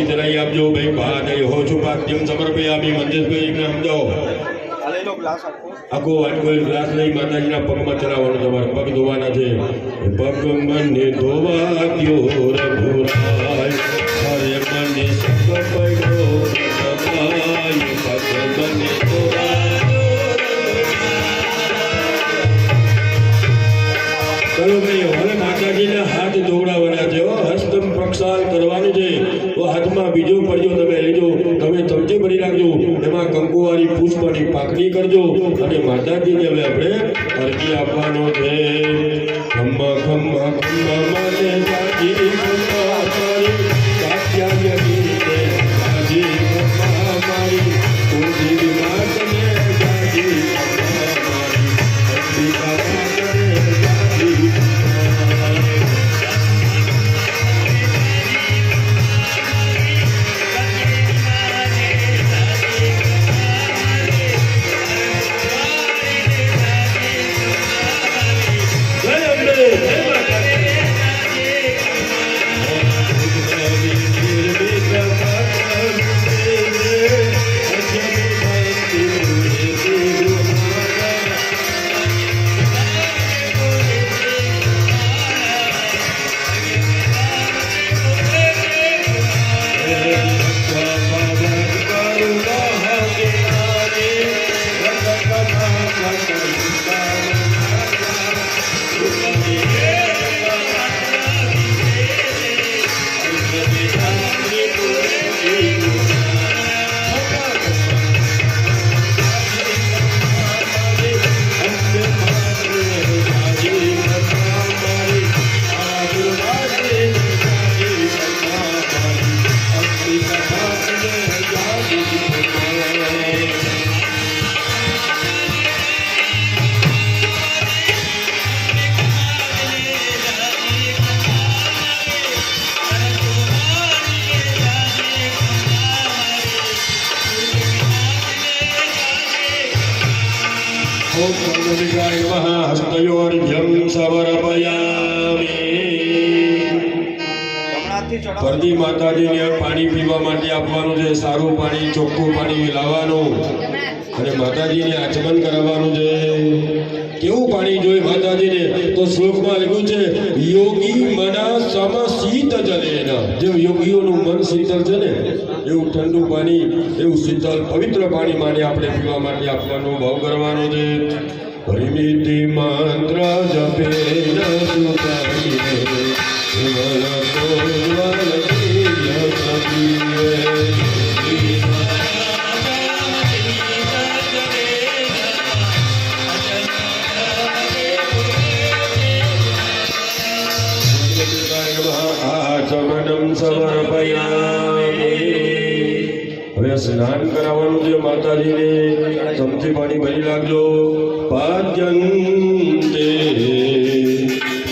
અગરબત્તી જલાઈ આપજો ભાઈ ભાઈ હો છું પાદ્યમ સમર્પયામી મંજેશભાઈને સમજાવો આખો વાટકો ગ્લાસ લઈ માતાજીના પગમાં ચડાવવાનો તમારે પગ ધોવાના છે પગ મને ધોવા દ્યો રઘુરાય હરે મને સગ પડ્યો રઘુરાય પગ મને ધોવા ચલો ભાઈ હવે માતાજીના હાથ દોડાવવાના છે હસ્તમ પ્રક્ષાલ કરવાનું છે તો હાથમાં બીજો પડજો તમે લેજો તમે ચમચી ભરી રાખજો એમાં કંકુવાળી પુષ્પની પાકડી કરજો અને માતાજીને હવે આપણે અરજી આપવાનો છે ખમ્મા ખમ્મા ખમ્મા માને સાજી ખમ્મા મારી કાત્યાય ગીતે સાજી ખમ્મા મારી તુલસી માતને સાજી ખમ્મા મારી અંબિકા માતને પરદી માતાજીને પાણી પીવા માટે આપવાનું છે સારું પાણી ચોખ્ખું પાણી લાવવાનું અને માતાજીને આચમન કરાવવાનું છે કેવું પાણી જોઈએ માતાજીને તો શ્લોકમાં લખ્યું છે યોગી મના સમ શીત જલેના જેમ યોગીઓનું મન શીતળ છે ને એવું ઠંડુ પાણી એવું શીતળ પવિત્ર પાણી માટે આપણે પીવા માટે આપવાનો ભાવ કરવાનો છે પરિમિતિ મંત્ર જપે ન સુતાઈએ હવે સ્નાન કરાવવાનું છે માતાજીને ચમચી પાણી ભરી લાગજો પાદ્યંતે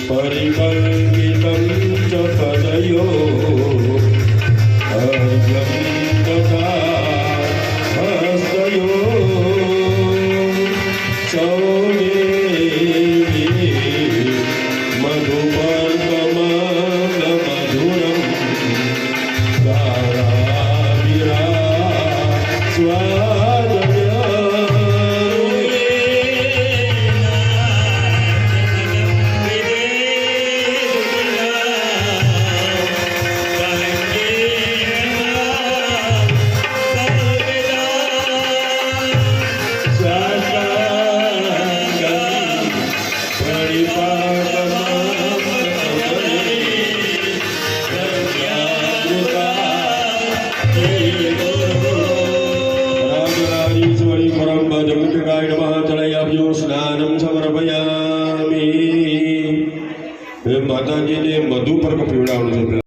પરિકલ્પિતમ ચ પદયો અર્ઘ્યં તથા હસ્તયો સૌદેવી મધુપર્કમલમધુરમ ગારાવિરા સ્વાદય સ્નાનમ સમર્પયામિ માતાજીને મધુ પર્ક પીવડાવવાનું છે।